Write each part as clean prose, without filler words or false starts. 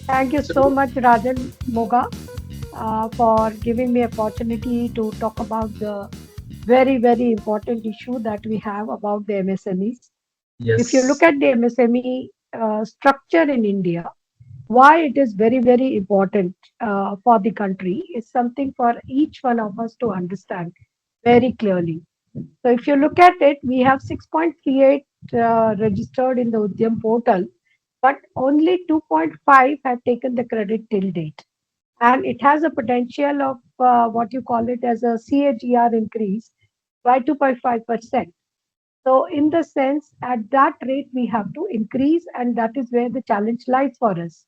Thank you so much, Rajan Moga, for giving me opportunity to talk about the very, very important issue that we have about the MSMEs. If you look Yes. at the MSME structure in India, why it is very, very important for the country is something for each one of us to understand very clearly. So if you look at it, we have 6.38 registered in the Udyam portal, but only 2.5 have taken the credit till date. And it has a potential of what you call it as a CAGR increase by 2.5%. So, in the sense, at that rate, we have to increase, and that is where the challenge lies for us.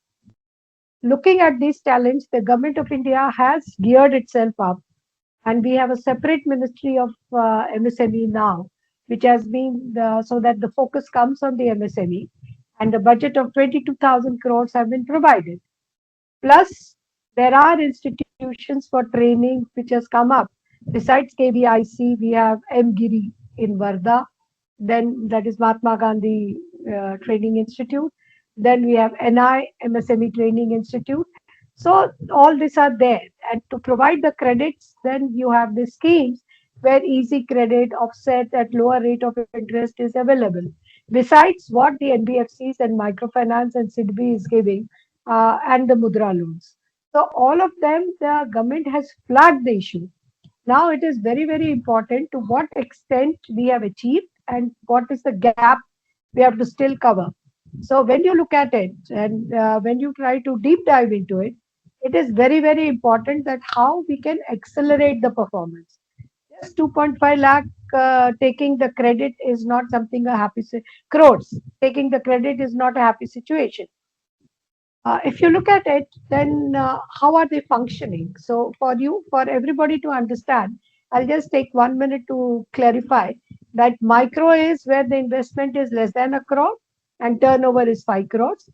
Looking at this challenge, the government of India has geared itself up, and we have a separate ministry of MSME now, which has been so that the focus comes on the MSME, and the budget of 22,000 crores have been provided. Plus, there are institutions for training which has come up. Besides KBIC, we have MGIRI in Varda, then that is Mahatma Gandhi Training Institute. Then we have NI MSME Training Institute. So all these are there, and to provide the credits, then you have the schemes where easy credit offset at lower rate of interest is available. Besides what the NBFCs and microfinance and SIDBI is giving, and the Mudra loans. So all of them, the government has flagged the issue. Now it is very, very important to what extent we have achieved and what is the gap we have to still cover. So when you look at it and when you try to deep dive into it, it is very, very important that how we can accelerate the performance. Just 2.5 lakh taking the credit is not something a crores taking the credit is not a happy situation. If you look at it, then how are they functioning? So, for everybody to understand, I'll just take 1 minute to clarify that micro is where the investment is less than a crore and turnover is 5 crores.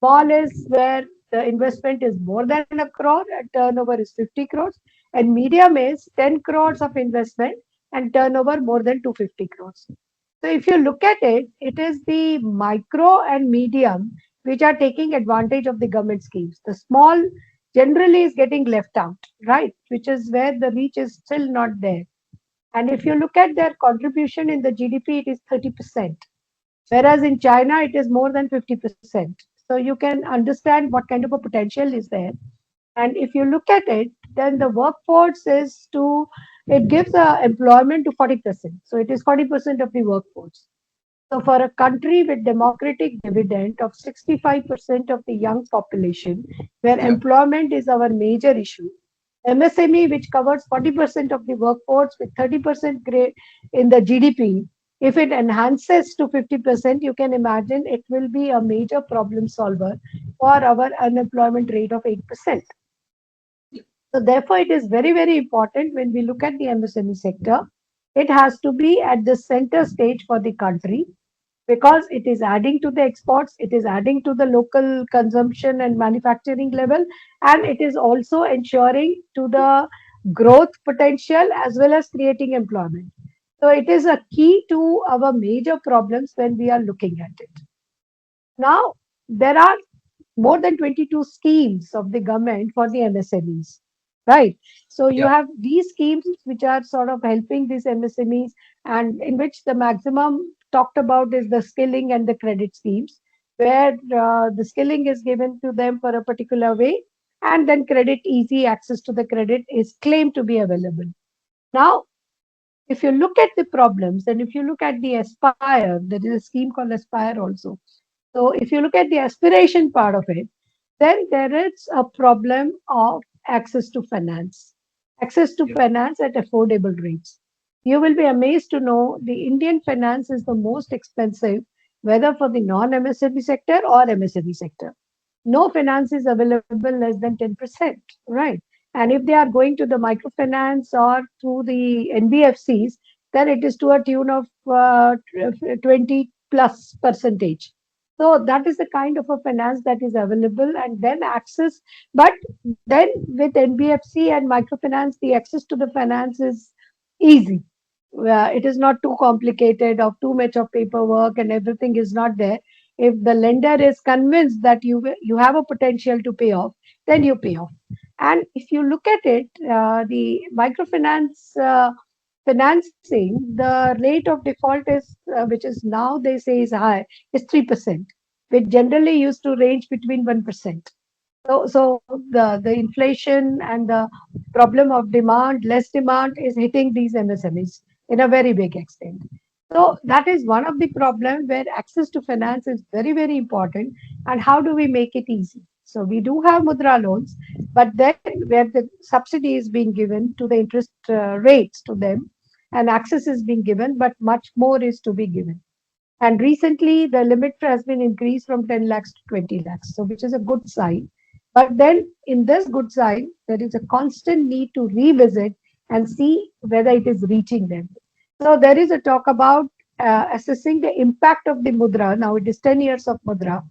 Small is where the investment is more than a crore and turnover is 50 crores. And medium is 10 crores of investment and turnover more than 250 crores. So if you look at it, it is the micro and medium which are taking advantage of the government schemes. The small generally is getting left out, right? Which is where the reach is still not there. And if you look at their contribution in the GDP, it is 30%, whereas in China, it is more than 50%. So you can understand what kind of a potential is there. And if you look at it, then the workforce is it gives employment to 40%. So it is 40% of the workforce. So, for a country with democratic dividend of 65% of the young population, where Yeah. employment is our major issue, MSME, which covers 40% of the workforce with 30% in the GDP, if it enhances to 50%, you can imagine it will be a major problem solver for our unemployment rate of 8%. So, therefore, it is very, very important when we look at the MSME sector. It has to be at the center stage for the country because it is adding to the exports, it is adding to the local consumption and manufacturing level, and it is also ensuring to the growth potential as well as creating employment. So, it is a key to our major problems when we are looking at it. Now, there are more than 22 schemes of the government for the MSMEs, right? So you Yeah. have these schemes which are sort of helping these MSMEs, and in which the maximum talked about is the skilling and the credit schemes, where the skilling is given to them for a particular way, and then credit easy access to the credit is claimed to be available. Now, if you look at the problems, and if you look at the Aspire, there is a scheme called Aspire also. So if you look at the aspiration part of it, then there is a problem of access to finance, access to Yeah. finance at affordable rates. You will be amazed to know the Indian finance is the most expensive, whether for the non-MSME sector or MSME sector. No finance is available less than 10%, right? And if they are going to the microfinance or through the NBFCs, then it is to a tune of 20 plus percentage. So that is the kind of a finance that is available, and then access. But then with NBFC and microfinance, the access to the finance is easy. It is not too complicated or too much of paperwork, and everything is not there. If the lender is convinced that you have a potential to pay off, then you pay off. And if you look at it, the microfinance financing, the rate of default is, which is now they say is high, is 3%, which generally used to range between 1%. So the inflation and the problem of demand, less demand is hitting these MSMEs in a very big extent. So that is one of the problem where access to finance is very, very important. And how do we make it easy? So we do have mudra loans, but then where the subsidy is being given to the interest rates to them, and access is being given, but much more is to be given. And recently, the limit has been increased from 10 lakhs to 20 lakhs, so which is a good sign. But then, in this good sign, there is a constant need to revisit and see whether it is reaching them. So there is a talk about assessing the impact of the mudra. Now it is 10 years of mudra,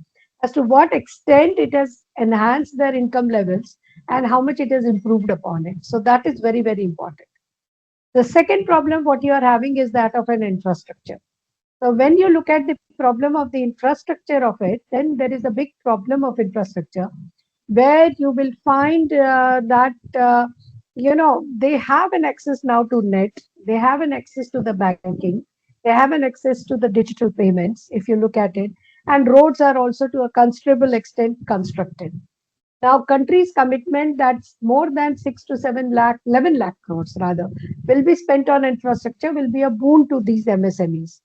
as to what extent it has enhanced their income levels and how much it has improved upon it. So that is very, very important. The second problem what you are having is that of an infrastructure. So when you look at the problem of the infrastructure of it, then there is a big problem of infrastructure where you will find that they have an access now to net, they have an access to the banking, they have an access to the digital payments. If you look at it, and roads are also to a considerable extent constructed. Now, country's commitment that's more than 6 to 7 lakh, 11 lakh crores rather, will be spent on infrastructure, will be a boon to these MSMEs.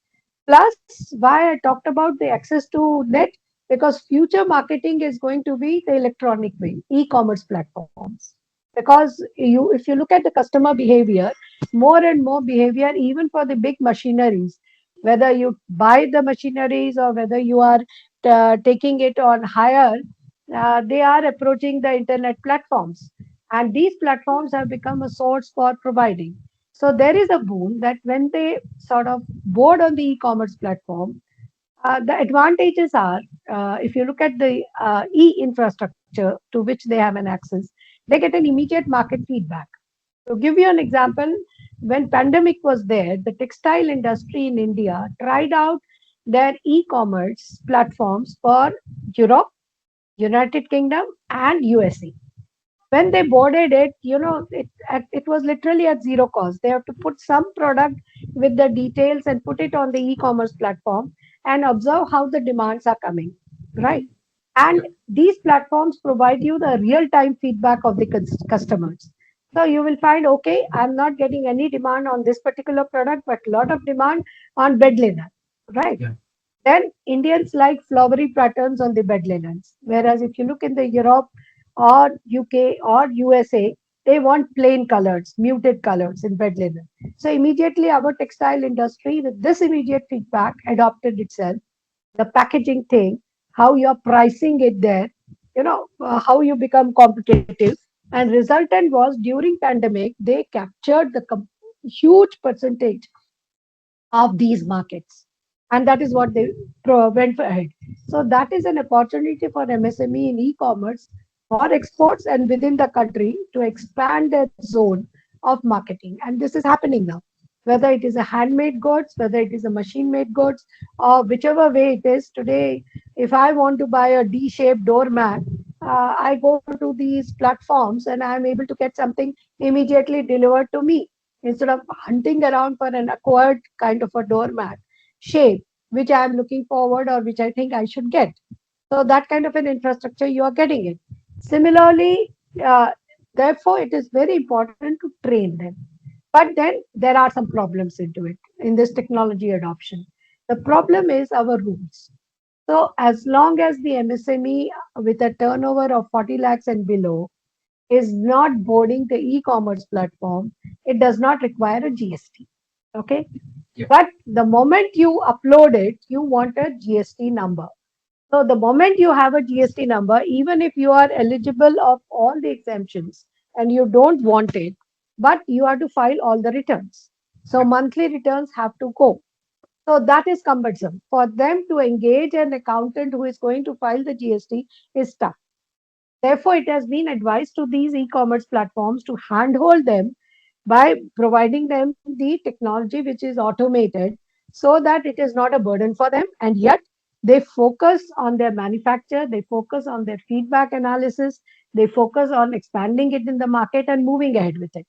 Plus, why I talked about the access to net, because future marketing is going to be the electronic way, e-commerce platforms. Because if you look at the customer behavior, more and more behavior, even for the big machineries, whether you buy the machineries or whether you are taking it on hire, they are approaching the internet platforms, and these platforms have become a source for providing. So there is a boon that when they sort of board on the e-commerce platform, the advantages are, if you look at the e-infrastructure to which they have an access, they get an immediate market feedback. To give you an example, when pandemic was there, the textile industry in India tried out their e-commerce platforms for Europe, United Kingdom, and USA. When they boarded it, it was literally at zero cost. They have to put some product with the details and put it on the e-commerce platform and observe how the demands are coming, right? And Yeah. these platforms provide you the real-time feedback of the customers. So you will find, okay, I'm not getting any demand on this particular product, but a lot of demand on bed linen, right? Yeah. Then Indians like flowery patterns on the bed linens. Whereas if you look in the Europe or UK or USA, they want plain colors, muted colors in bed linen. So immediately our textile industry, with this immediate feedback, adopted itself. The packaging thing, how you're pricing it there, how you become competitive. And resultant was during pandemic, they captured the huge percentage of these markets. And that is what they went ahead. So that is an opportunity for MSME in e-commerce for exports and within the country to expand their zone of marketing. And this is happening now. Whether it is a handmade goods, whether it is a machine made goods, or whichever way it is today, if I want to buy a D-shaped doormat, I go to these platforms and I'm able to get something immediately delivered to me instead of hunting around for an acquired kind of a doormat shape, which I am looking forward or which I think I should get. So that kind of an infrastructure, you are getting it. Similarly, therefore, it is very important to train them. But then there are some problems into it in this technology adoption. The problem is our rules. So as long as the MSME with a turnover of 40 lakhs and below is not boarding the e-commerce platform, it does not require a GST. Okay. Yeah. But the moment you upload it, you want a GST number. So the moment you have a GST number, even if you are eligible of all the exemptions and you don't want it, but you have to file all the returns. So Yeah. monthly returns have to go. So that is cumbersome. For them to engage an accountant who is going to file the GST is tough. Therefore, it has been advised to these e-commerce platforms to handhold them by providing them the technology which is automated so that it is not a burden for them. And yet, they focus on their manufacture, they focus on their feedback analysis, they focus on expanding it in the market and moving ahead with it.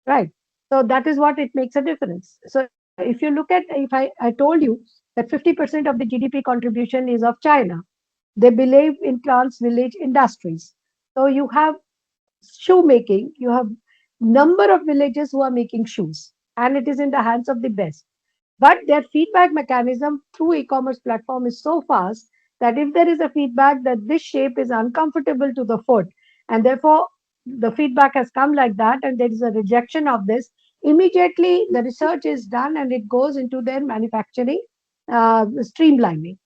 Right. So that is what it makes a difference. So if you look at, if I told you that 50% of the GDP contribution is of China, they believe in trans village industries. So you have shoemaking, you have number of villages who are making shoes, and it is in the hands of the best. But their feedback mechanism through e-commerce platform is so fast that if there is a feedback that this shape is uncomfortable to the foot, and therefore the feedback has come like that, and there is a rejection of this, immediately the research is done and it goes into their manufacturing streamlining.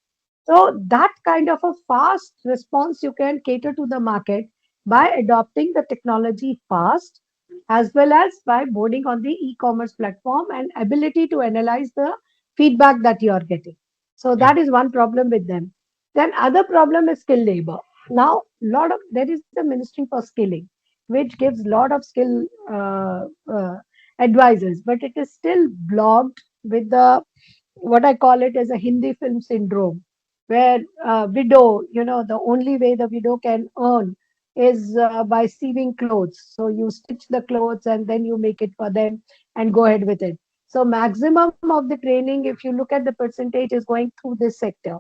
So that kind of a fast response you can cater to the market by adopting the technology fast, as well as by boarding on the e-commerce platform and ability to analyze the feedback that you are getting. So Yeah. that is one problem with them. Then other problem is skilled labor. Now, lot of there is a ministry for skilling, which gives lot of skill advisors, but it is still blocked with the what I call it as a Hindi film syndrome, where widow, the only way the widow can earn is by sewing clothes. So you stitch the clothes and then you make it for them and go ahead with it. So maximum of the training, if you look at the percentage, is going through this sector.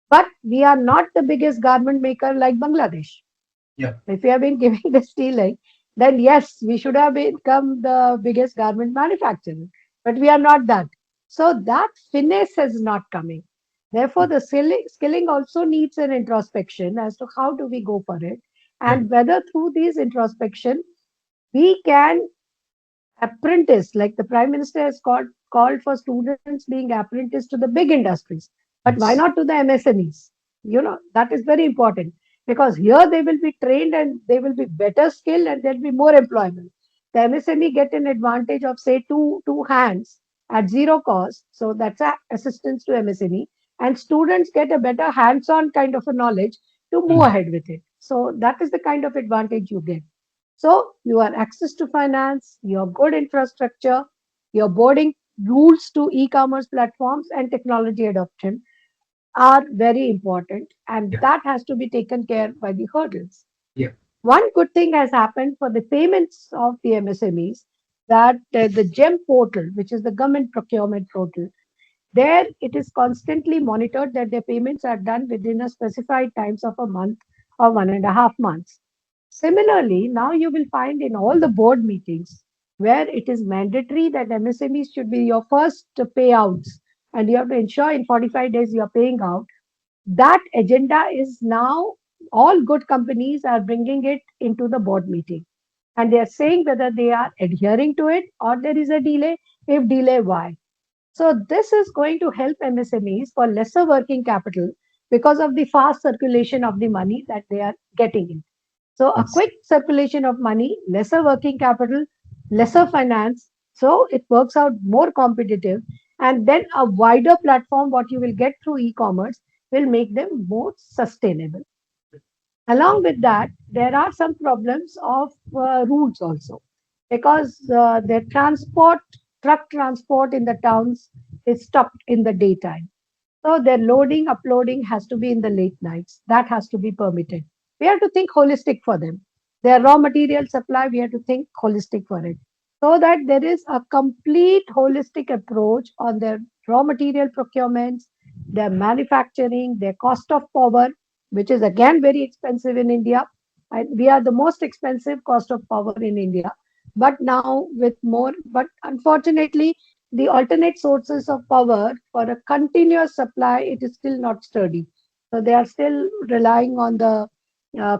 But we are not the biggest garment maker like Bangladesh. Yeah. If we have been giving the stealing, then yes, we should have become the biggest garment manufacturer, but we are not that. So that finesse is not coming. Therefore, the skilling also needs an introspection as to how do we go for it, Yeah. and whether through these introspection we can apprentice, like the prime minister has called for students being apprentice to the big industries. But why Yes. not to the MSMEs? That is very important, because here they will be trained and they will be better skilled and there'll be more employment. The MSME get an advantage of say two hands at zero cost. So that's a assistance to MSME. And students get a better hands-on kind of a knowledge to move Mm. ahead with it. So that is the kind of advantage you get. So your access to finance, your good infrastructure, your boarding rules to e-commerce platforms and technology adoption are very important, and Yeah. that has to be taken care by the hurdles. Yeah. One good thing has happened for the payments of the MSMEs, that the GEM portal, which is the government procurement portal, there it is constantly monitored that their payments are done within a specified times of a month or 1.5 months. Similarly, now you will find in all the board meetings where it is mandatory that MSMEs should be your first payouts, and you have to ensure in 45 days you are paying out. That agenda is now all good companies are bringing it into the board meeting, and they are saying whether they are adhering to it or there is a delay. If delay, why? So this is going to help MSMEs for lesser working capital because of the fast circulation of the money that they are getting in. So a Yes. quick circulation of money, lesser working capital, lesser finance. So it works out more competitive. And then a wider platform, what you will get through e-commerce, will make them more sustainable. Along with that, there are some problems of rules also, because the truck transport in the towns is stopped in the daytime. So their loading, uploading has to be in the late nights. That has to be permitted. We have to think holistic for them. Their raw material supply, we have to think holistic for it. So that there is a complete holistic approach on their raw material procurements, their manufacturing, their cost of power, which is again very expensive in India. We are the most expensive cost of power in India. But now with more, but unfortunately, the alternate sources of power for a continuous supply, it is still not sturdy. So they are still relying on the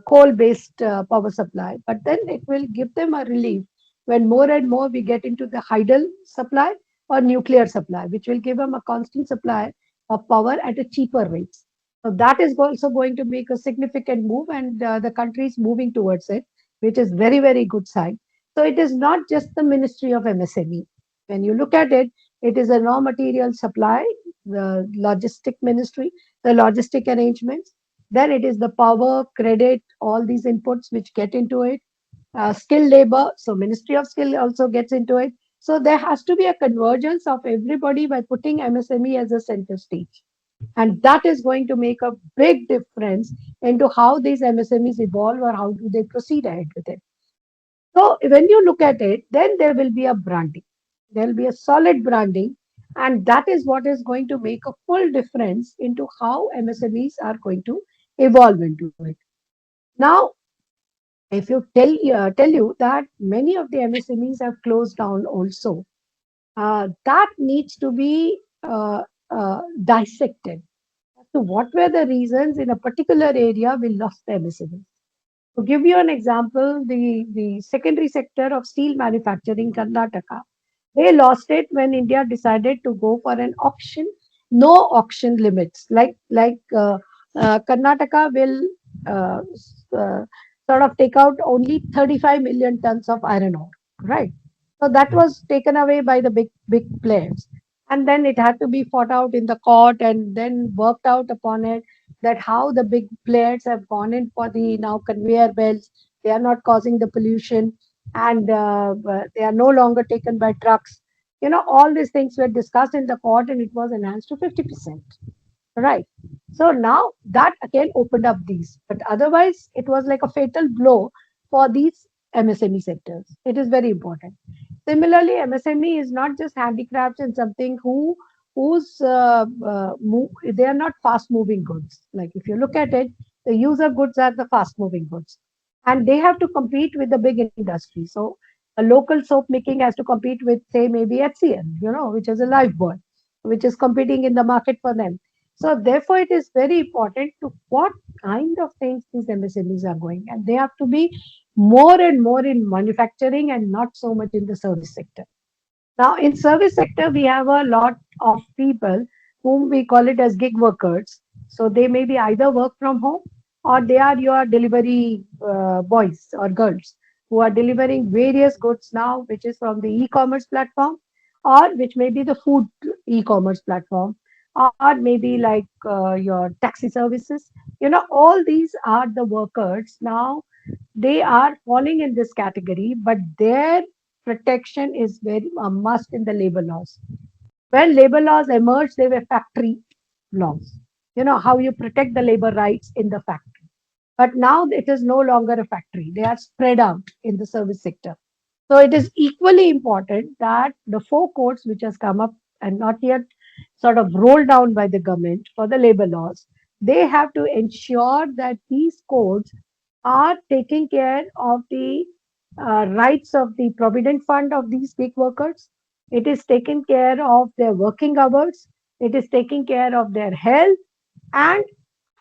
coal-based power supply. But then it will give them a relief when more and more we get into the hydel supply or nuclear supply, which will give them a constant supply of power at a cheaper rate. So that is also going to make a significant move, and the country is moving towards it, which is very, very good sign. So it is not just the Ministry of MSME. When you look at it, it is a raw material supply. the logistic ministry, the logistic arrangements. Then it is the power, credit, all these inputs which get into it. Skilled labor, so Ministry of Skill also gets into it. So there has to be a convergence of everybody by putting MSME as a center stage. And that is going to make a big difference into how these MSMEs evolve or how do they proceed ahead with it. So when you look at it, then there will be a branding. There will be a solid branding, and that is what is going to make a full difference into how MSMEs are going to evolve into it. Now, if you tell you that many of the MSMEs have closed down also, that needs to be dissected. So, what were the reasons in a particular area we lost the MSME? To give you an example, the secondary sector of steel manufacturing, Karnataka, they lost it when India decided to go for an auction, no auction limits. Karnataka will uh, sort of take out only 35 million tons of iron ore, right? So that was taken away by the big players, and then it had to be fought out in the court and then worked out upon it that how the big players have gone in for the now conveyor belts. They are not causing the pollution, and they are no longer taken by trucks. All these things were discussed in the court, and it was enhanced to 50%. Right. So now that again opened up these, but otherwise it was like a fatal blow for these MSME sectors. It is very important. Similarly, MSME is not just handicrafts and something they are not fast moving goods. Like if you look at it, the user goods are the fast moving goods, and they have to compete with the big industry. So a local soap making has to compete with, say, maybe HCL, which is a lifebuoy, which is competing in the market for them. So therefore, it is very important to what kind of things these MSMEs are going, and they have to be more and more in manufacturing and not so much in the service sector. Now, in service sector, we have a lot of people whom we call it as gig workers. So they may be either work from home or they are your delivery boys or girls who are delivering various goods now, which is from the e-commerce platform or which may be the food e-commerce platform or maybe like your taxi services. All these are the workers now. They are falling in this category, but their protection is very a must in the labor laws. When labor laws emerged, they were factory laws. How you protect the labor rights in the factory. But now it is no longer a factory. They are spread out in the service sector. So it is equally important that the four codes which has come up and not yet sort of rolled down by the government for the labor laws, they have to ensure that these codes are taking care of the rights of the provident fund of these gig workers. It is taking care of their working hours. It is taking care of their health and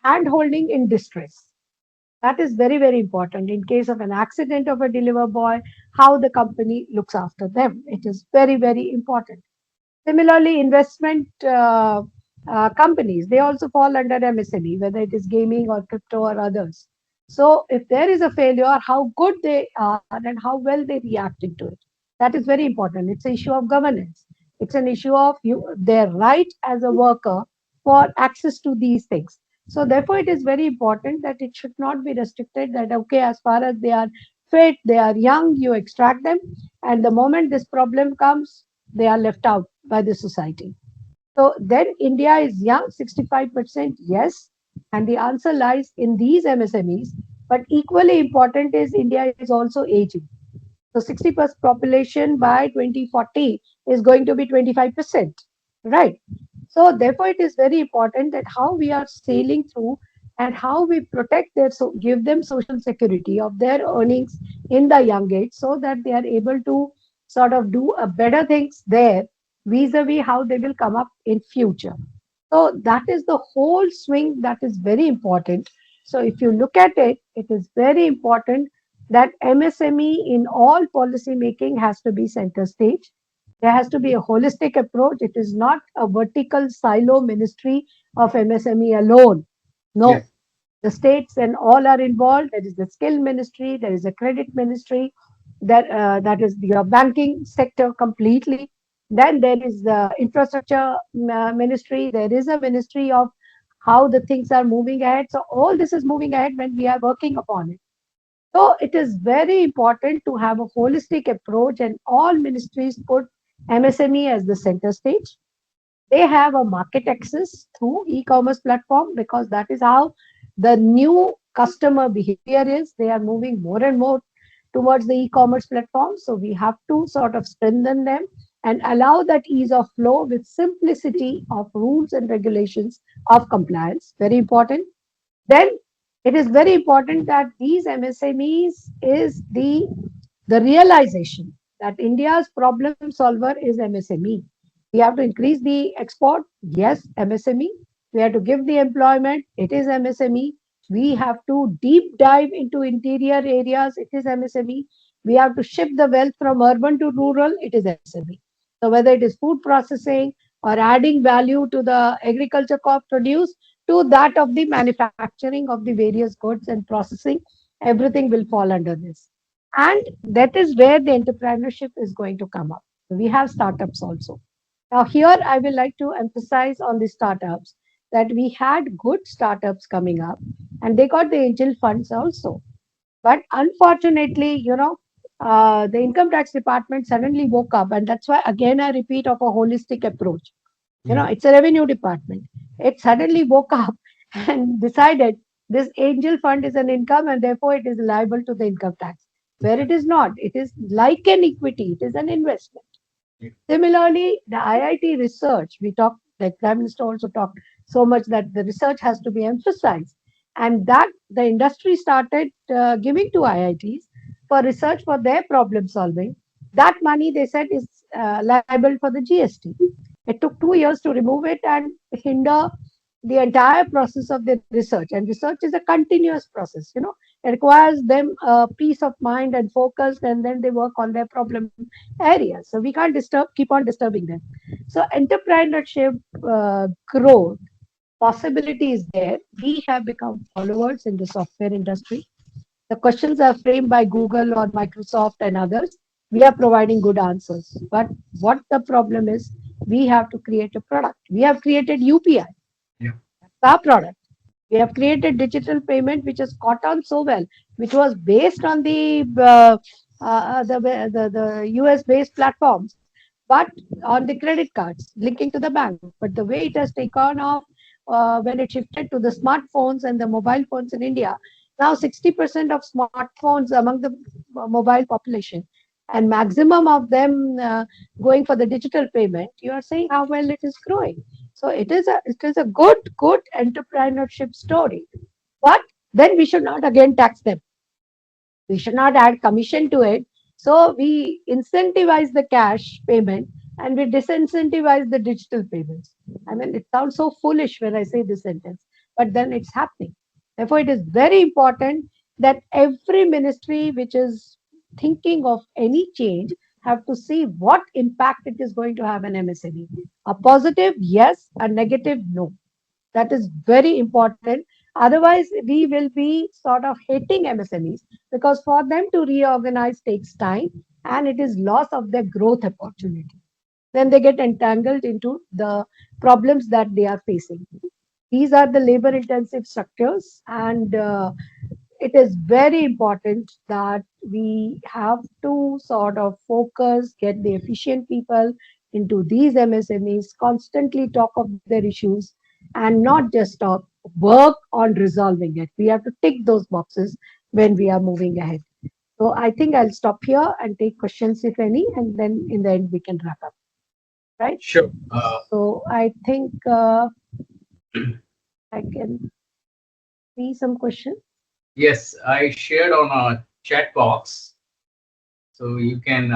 hand holding in distress. That is very, very important. In case of an accident of a deliver boy, how the company looks after them. It is very, very important. Similarly, investment companies, they also fall under MSME, whether it is gaming or crypto or others. So if there is a failure, how good they are and how well they react into it. That is very important. It's an issue of governance. It's an issue of their right as a worker for access to these things. So therefore, it is very important that it should not be restricted that, okay, as far as they are fit, they are young, you extract them. And the moment this problem comes, they are left out by the society. So then India is young, 65%, yes. And the answer lies in these MSMEs. But equally important is India is also aging. So 60% population by 2040 is going to be 25%, right? So therefore, it is very important that how we are sailing through and how we protect give them social security of their earnings in the young age, so that they are able to sort of do a better things there vis-a-vis how they will come up in future. So that is the whole swing that is very important. So if you look at it, it is very important that MSME in all policy making has to be center stage. There has to be a holistic approach. It is not a vertical silo ministry of MSME alone. No, Yes. the states and all are involved. There is the skill ministry, there is a credit ministry, that is your banking sector completely. Then there is the infrastructure ministry. There is a ministry of how the things are moving ahead. So all this is moving ahead when we are working upon it. So it is very important to have a holistic approach, and all ministries put MSME as the center stage. They have a market access through e-commerce platform, because that is how the new customer behavior is. They are moving more and more towards the e-commerce platform. So we have to sort of strengthen them and allow that ease of flow with simplicity of rules and regulations of compliance. Very important. Then it is very important that these MSMEs is the realization that India's problem solver is MSME. We have to increase the export, yes, MSME. We have to give the employment, it is MSME. We have to deep dive into interior areas, it is MSME. We have to shift the wealth from urban to rural, it is MSME. So whether it is food processing or adding value to the agriculture crop produce to that of the manufacturing of the various goods and processing, everything will fall under this. And that is where the entrepreneurship is going to come up. We have startups also. Now, here I will like to emphasize on the startups that we had good startups coming up and they got the angel funds also. But unfortunately, the income tax department suddenly woke up, and that's why again I repeat of a holistic approach. Yeah. It's a revenue department. It suddenly woke up and decided this angel fund is an income and therefore it is liable to the income tax. Where it is not, it is like an equity, it is an investment. Yeah. Similarly, the IIT research, we talked, like Prime Minister also talked so much that the research has to be emphasized, and that the industry started giving to IITs for research for their problem solving. That money, they said, is liable for the GST. It took 2 years to remove it and hinder the entire process of the research. And research is a continuous process. It requires them peace of mind and focus, and then they work on their problem areas. So we can't keep on disturbing them. So entrepreneurship growth possibility is there. We have become followers in the software industry. The questions are framed by Google or Microsoft and others. We are providing good answers. But what the problem is, we have to create a product. We have created UPI, Yeah. our product. We have created digital payment, which has caught on so well, which was based on the US based platforms, but on the credit cards linking to the bank. But the way it has taken off when it shifted to the smartphones and the mobile phones in India, now 60% of smartphones among the mobile population, and maximum of them going for the digital payment. You are saying how well it is growing. So it is a good entrepreneurship story. But then we should not again tax them. We should not add commission to it. So we incentivize the cash payment and we disincentivize the digital payments. I mean, it sounds so foolish when I say this sentence, but then it's happening. Therefore, it is very important that every ministry which is thinking of any change have to see what impact it is going to have on MSME. A positive, yes, a negative, no. That is very important. Otherwise, we will be sort of hating MSMEs because for them to reorganize takes time and it is loss of their growth opportunity. Then they get entangled into the problems that they are facing. These are the labor intensive structures, and it is very important that we have to sort of focus, get the efficient people into these MSMEs, constantly talk of their issues, and not just talk, work on resolving it. We have to tick those boxes when we are moving ahead. So I think I'll stop here and take questions if any, and then in the end we can wrap up, right? Sure. So I think I can see some questions. Yes, I shared on a chat box, so you can.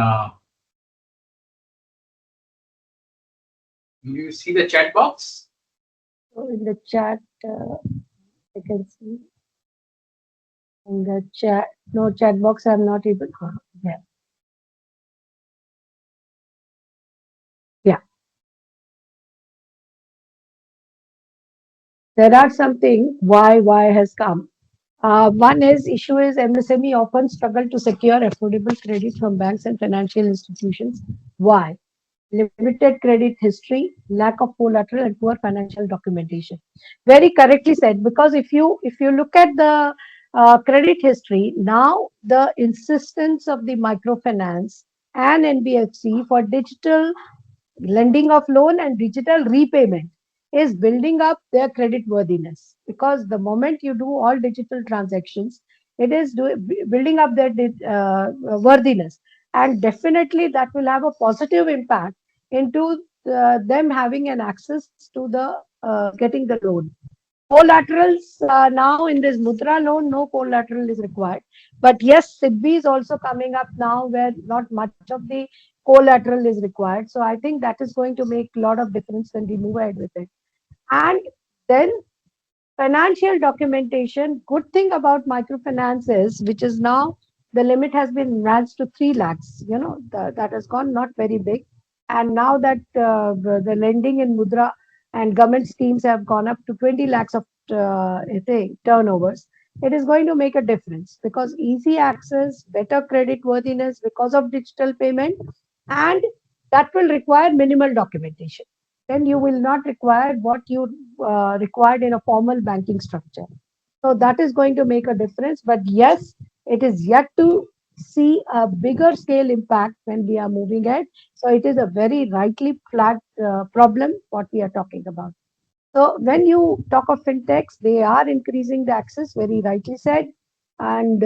You see the chat box? So in the chat, I can see in the chat. No chat box. I'm not able. Yeah, yeah. There are something why has come. One is issue is MSME often struggle to secure affordable credit from banks and financial institutions. Why? limited credit history, lack of collateral, and poor financial documentation. Very correctly said. Because if you look at the credit history now, the insistence of the microfinance and NBFC for digital lending of loan and digital repayment is building up their credit worthiness, because the moment you do all digital transactions, it is building up their worthiness, and definitely that will have a positive impact into them having an access to the getting the loan. Collaterals, now in this Mudra loan, no collateral is required. But yes, SIBI is also coming up now where not much of the collateral is required. So I think that is going to make a lot of difference when we move ahead with it. And then financial documentation. Good thing about microfinance is, which is now the limit has been enhanced to 3 lakhs. That has gone not very big. And now that the lending in Mudra and government schemes have gone up to 20 lakhs of I think, turnovers, it is going to make a difference, because easy access, better credit worthiness because of digital payment, and that will require minimal documentation. Then you will not require what you required in a formal banking structure. So that is going to make a difference. But yes, it is yet to see a bigger scale impact when we are moving ahead. So it is a very rightly flat problem what we are talking about. So when you talk of fintechs, they are increasing the access, very rightly said, and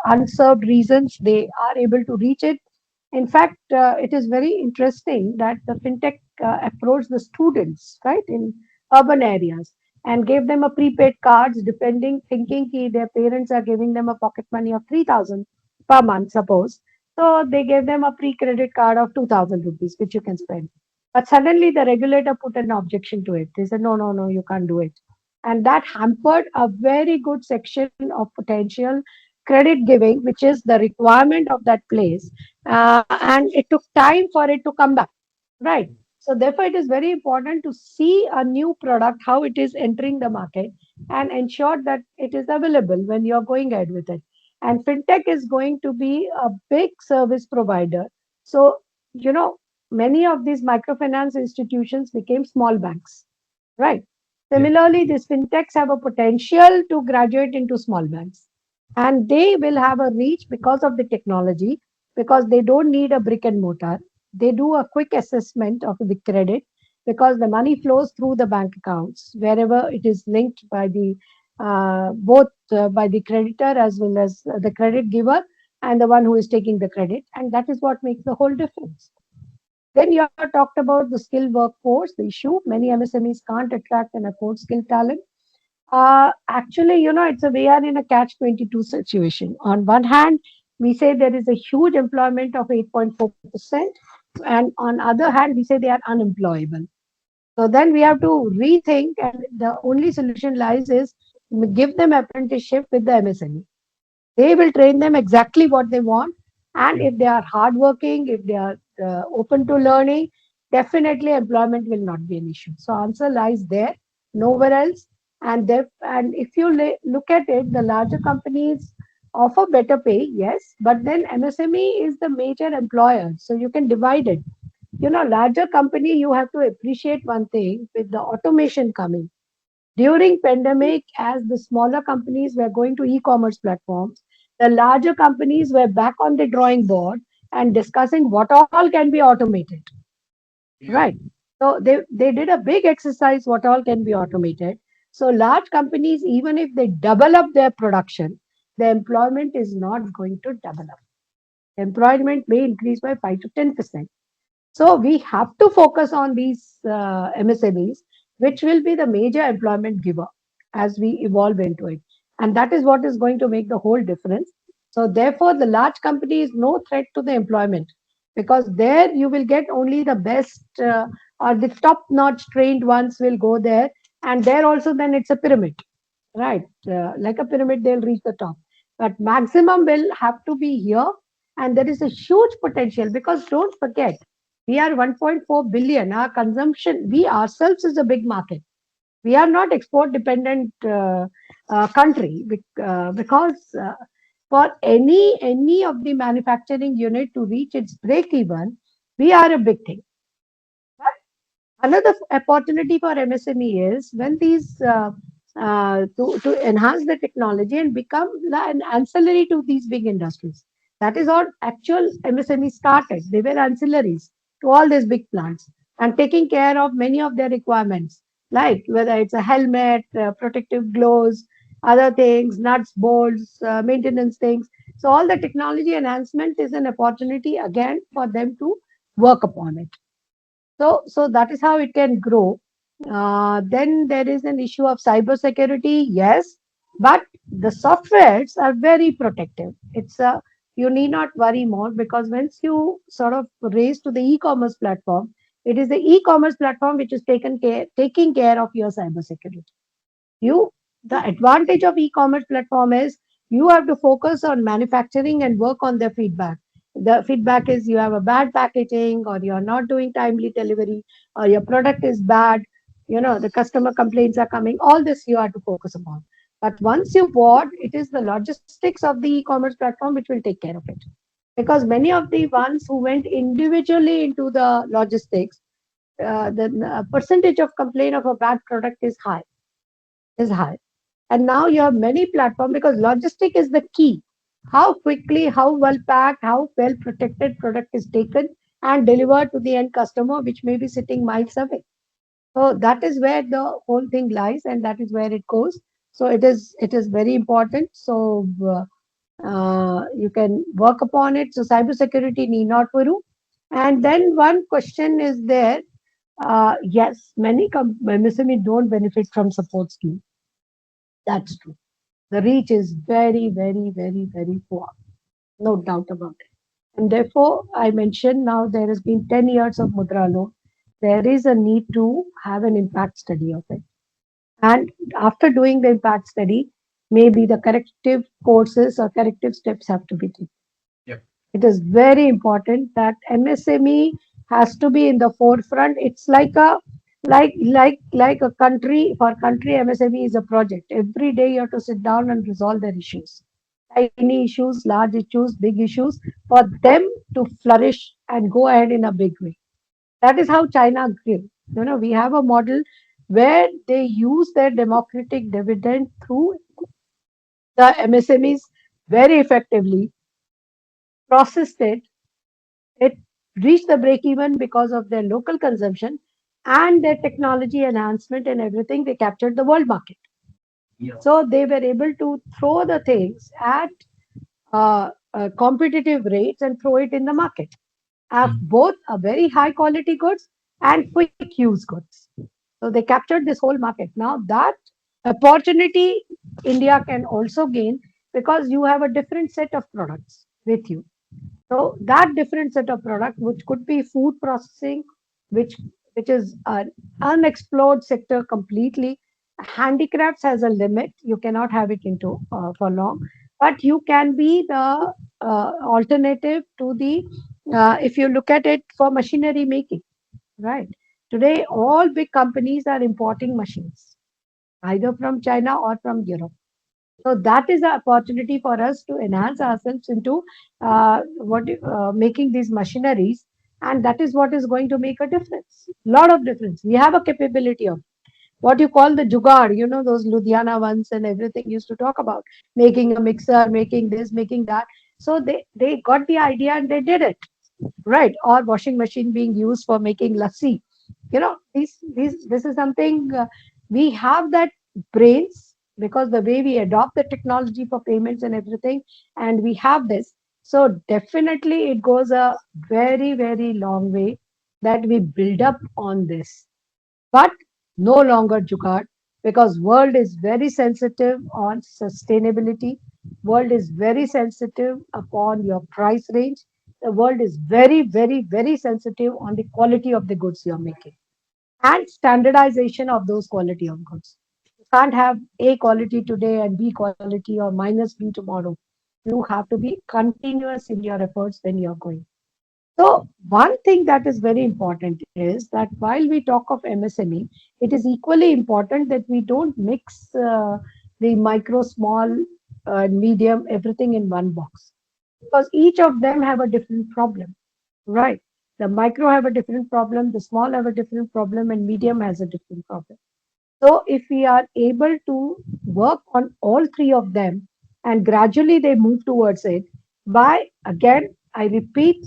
unserved reasons they are able to reach it. In fact, it is very interesting that the fintech approached the students, right, in urban areas, and gave them a prepaid cards, depending, thinking their parents are giving them a pocket money of 3,000 per month, suppose. So they gave them a pre-credit card of 2,000 rupees, which you can spend. But suddenly the regulator put an objection to it. They said, no, no, no, you can't do it. And that hampered a very good section of potential credit giving, which is the requirement of that place. And it took time for it to come back. Right. So therefore, it is very important to see a new product, how it is entering the market, and ensure that it is available when you're going ahead with it. And fintech is going to be a big service provider. So, many of these microfinance institutions became small banks. Right. Yeah. Similarly, these fintechs have a potential to graduate into small banks, and they will have a reach because of the technology, because they don't need a brick and mortar. They do a quick assessment of the credit, because the money flows through the bank accounts wherever it is linked by the both by the creditor as well as the credit giver and the one who is taking the credit, and that is what makes the whole difference. Then you have talked about the skilled workforce, the issue. Many MSMEs can't attract and afford skilled talent. Actually, we are in a catch-22 situation. On one hand, we say there is a huge employment of 8.4%, and on other hand, we say they are unemployable. So then we have to rethink, and the only solution lies is give them apprenticeship with the MSME. They will train them exactly what they want. And Yeah. if they are hardworking, if they are open to learning, definitely employment will not be an issue. So answer lies there, nowhere else. And if you look at it, the larger companies offer better pay, yes, but then MSME is the major employer, so you can divide it. Larger company, you have to appreciate one thing, with the automation coming during pandemic, as the smaller companies were going to e-commerce platforms, the larger companies were back on the drawing board and discussing what all can be automated. Yeah. Right. So they did a big exercise, what all can be automated. So large companies, even if they double up their production, the employment is not going to double up. Employment may increase by 5 to 10%. So we have to focus on these MSMEs, which will be the major employment giver as we evolve into it. And that is what is going to make the whole difference. So therefore, the large company is no threat to the employment, because there you will get only the best or the top-notch trained ones will go there. And there also then it's a pyramid, right? Like a pyramid, they'll reach the top. But maximum will have to be here. And there is a huge potential, because don't forget, we are 1.4 billion. Our consumption, we ourselves is a big market. We are not export dependent country, because for any of the manufacturing unit to reach its break even, We are a big thing. But another opportunity for MSME is when these to enhance the technology and become an ancillary to these big industries. That is how actual MSME started. They were ancillaries to all these big plants and taking care of many of their requirements, like whether it's a helmet, protective gloves, other things, nuts, bolts, maintenance things. So all the technology enhancement is an opportunity again for them to work upon it. So that is how it can grow. Then there is an issue of cybersecurity, yes, but the softwares are very protective. It's a You need not worry more because once you sort of raise to the e-commerce platform, it is the e-commerce platform which is taking care of your cybersecurity. You The advantage of e-commerce platform is you have to focus on manufacturing and work on the feedback. The feedback is you have a bad packaging or you're not doing timely delivery or your product is bad, the customer complaints are coming. All this you have to focus upon. But once you board, it is the logistics of the e-commerce platform which will take care of it, because many of the ones who went individually into the logistics, the percentage of complaint of a bad product is high. And now you have many platforms because logistic is the key. How quickly, how well packed, how well protected product is taken and delivered to the end customer, which may be sitting miles away. So that is where the whole thing lies, and that is where it goes. So it is very important. So you can work upon it. So cybersecurity need not worry. And then one question is there. Yes, many MSME don't benefit from support scheme. That's true. The reach is very, very, very, very poor. No doubt about it. And therefore, I mentioned now there has been 10 years of Mudra loan. There is a need to have an impact study of it. And after doing the impact study, maybe the corrective courses or corrective steps have to be taken. Yep. It is very important that MSME has to be in the forefront. It's like a country. For country, MSME is a project. Every day you have to sit down and resolve their issues. Tiny issues, large issues, big issues, for them to flourish and go ahead in a big way. That is how China grew. We have a model where they use their democratic dividend through the MSMEs very effectively, processed it reached the break even because of their local consumption and their technology enhancement and everything. They captured the world market. Yeah. So they were able to throw the things at competitive rates and throw it in the market. Have Mm. both a very high quality goods and quick use goods. So they captured this whole market. Now that opportunity India can also gain because you have a different set of products with you. So that different set of product, which could be food processing, which which is an unexplored sector completely. Handicrafts has a limit; you cannot have it into for long, but you can be the alternative to the. If you look at it for machinery making, right? Today, all big companies are importing machines, either from China or from Europe. So that is the opportunity for us to enhance ourselves into what making these machineries, and that is what is going to make a difference. Lot of difference. We have a capability of what you call the jugaad. Those Ludhiana ones and everything used to talk about making a mixer, making this, making that. So they got the idea and they did it, right? Or washing machine being used for making lassi. These this is something we have that brains because the way we adopt the technology for payments and everything, and we have this. So definitely it goes a very, very long way that we build up on this, but no longer jugaad, because world is very sensitive on sustainability. World is very sensitive upon your price range. The world is very, very, very sensitive on the quality of the goods you're making and standardization of those quality of goods. You can't have A quality today and B quality or minus B tomorrow. You have to be continuous in your efforts when you're going. So one thing that is very important is that while we talk of MSME, it is equally important that we don't mix the micro, small, medium, everything in one box, because each of them have a different problem, right? The micro have a different problem, the small have a different problem, and medium has a different problem. So if we are able to work on all three of them and gradually they move towards it, by again, I repeat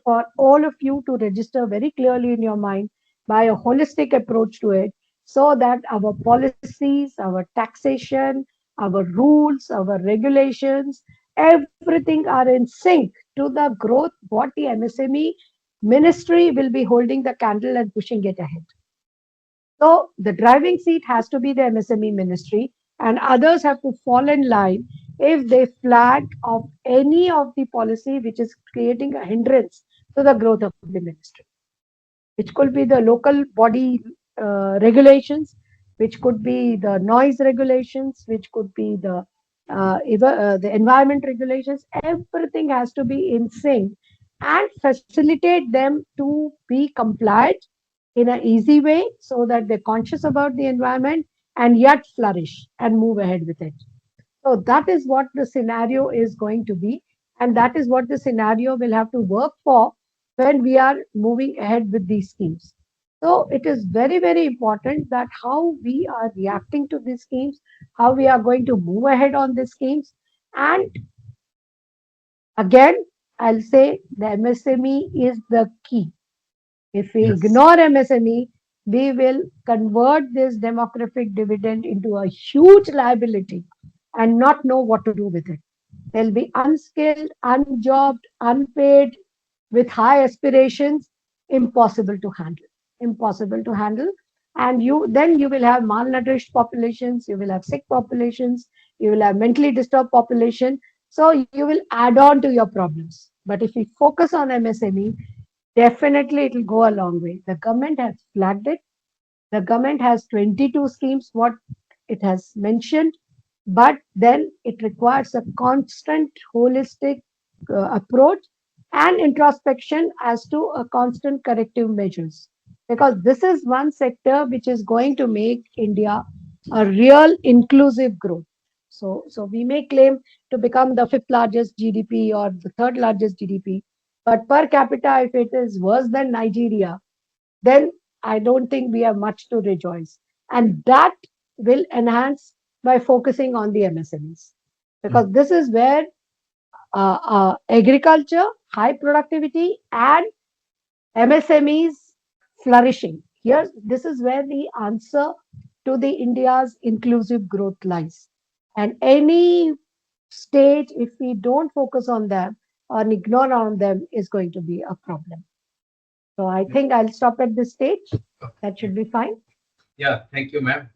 for all of you to register very clearly in your mind by a holistic approach to it so that our policies, our taxation, our rules, our regulations, everything are in sync to the growth what the MSME ministry will be holding the candle and pushing it ahead. So the driving seat has to be the MSME ministry, and others have to fall in line if they flag of any of the policy which is creating a hindrance to the growth of the ministry, which could be the local body regulations, which could be the noise regulations, which could be the environment regulations. Everything has to be in sync and facilitate them to be compliant in an easy way so that they're conscious about the environment and yet flourish and move ahead with it. So that is what the scenario is going to be, and that is what the scenario will have to work for when we are moving ahead with these schemes. So it is very, very important that how we are reacting to these schemes, how we are going to move ahead on these schemes. And again, I'll say the MSME is the key. If we Yes. ignore MSME, we will convert this demographic dividend into a huge liability and not know what to do with it. They'll be unskilled, unjobbed, unpaid, with high aspirations, impossible to handle. Impossible to handle. And you will have malnourished populations, you will have sick populations, you will have mentally disturbed population. So you will add on to your problems. But if we focus on MSME, definitely it will go a long way. The government has flagged it. The government has 22 schemes, what it has mentioned, but then it requires a constant holistic approach and introspection as to a constant corrective measures. Because this is one sector which is going to make India a real inclusive growth. So we may claim to become the fifth largest GDP or the third largest GDP, but per capita, if it is worse than Nigeria, then I don't think we have much to rejoice. And that will enhance by focusing on the MSMEs. Because Mm. this is where agriculture, high productivity, and MSMEs flourishing. Here, this is where the answer to the India's inclusive growth lies. And any stage, if we don't focus on them or ignore on them, is going to be a problem. So I Yeah. think I'll stop at this stage. That Okay. should be fine. Yeah, thank you, ma'am.